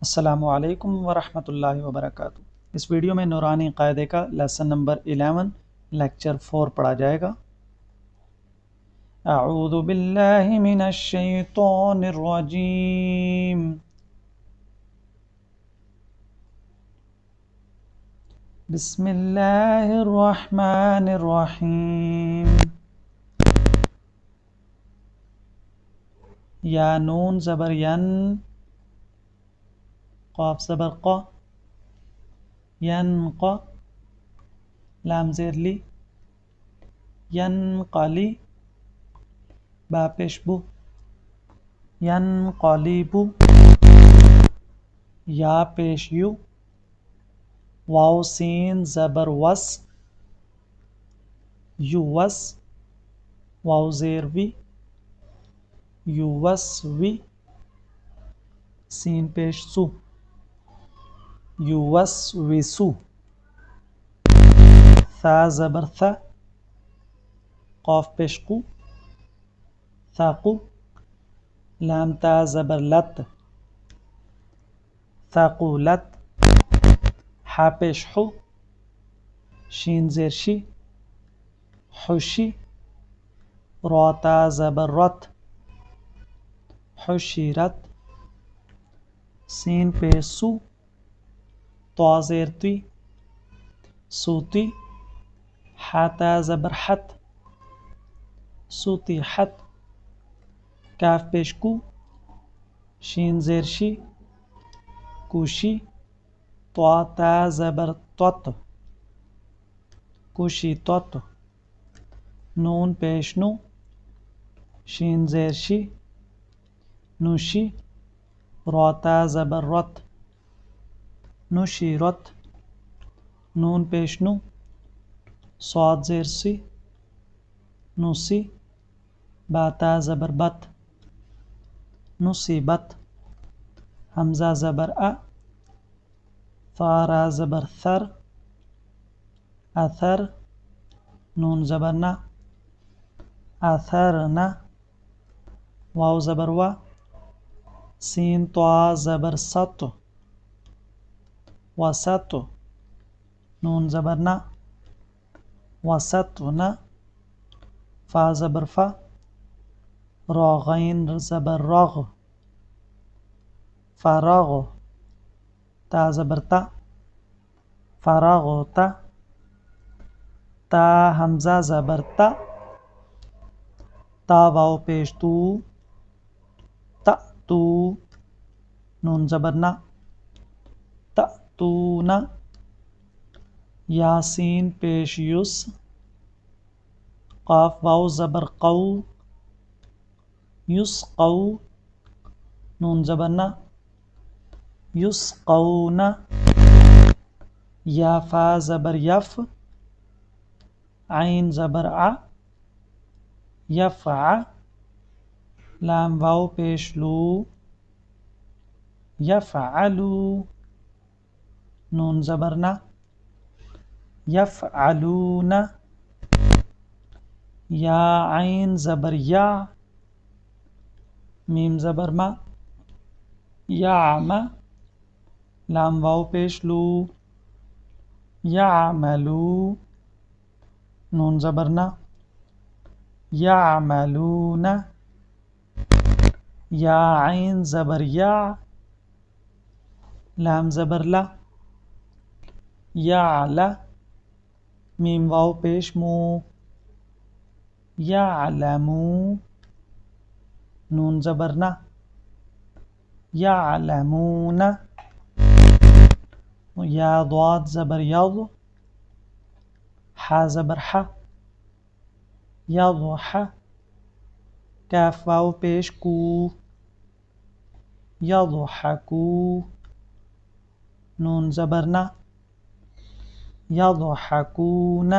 السلام علیکم ورحمۃ اللہ وبرکاتہ۔ اس ویڈیو میں نورانی قاعدے کا لیسن نمبر 11 لیکچر 4 پڑھا جائے گا۔ اعوذ باللہ من الشیطان الرجیم، بسم اللہ الرحمن الرحیم۔ یا نون زبر ین، قاف زبر ق، ینق، لام زیر لی، ینقلی، با پیش بو، ینقلبو، یا پیش یو، واو سین زبر وس، یوس، واو زیر وی، یوس وی، سین پیش سو، یوس وسو، ثا زبر ثا، قاف پیش قو، ثاقو، لام تا زبر لت، ثاقولت، حا پیش حو، شین زیر شی، حشی، را تا زبر رت، حشرت، سین پیش سو، طا زیر تی، سوتی، حا تا زبر حت، سوتی حت، کاف پیش کو، شین زیر شی، کوشی، طا تا زبر طت، کوشی طت، نون پیش نو، شین زیر شی، نوشی، را تا زبر رت، نشیرت، نون پیش نو، صاد زیر سی، نوسی، با تا زبر بت، نصیبت، حمزہ زبر ا، ثارا زبر ثر، اثر، نون زبر نا، اثرنا، واو زبر وا، سین طا زبر ست، وسط، نون زبر نا، وسطنا، فا زبر فا، را غین زبر رغ، فراغ، تا زبر تا، فراغتا، تا حمزہ زبر تا، تا واو پیش تو، تأتو، نون زبر نا، تأتونا، یاسین پیش یس، قاف واو زبر قو، یسقو، نون زبر نا، یسقونا، یا فا زبر یف، عین زبر ع، یفع، لام واو پیش لو، یفعلو، نون زبر نا، یفعلون، یا عین زبر یا، میم زبر ما، یعم، لام واو پیش لو، یعملو، نون زبر نا، یعملون، یا عین زبر یا، لام زبر لا، یعلا، میم واو پیش مو، یعلمو، نون زبر نا، یعلمون، یا ضاد زبر یض، حا زبر حا، یضح، کاف واو پیش کو، یضحکو، نون زبر نا، یضحکون،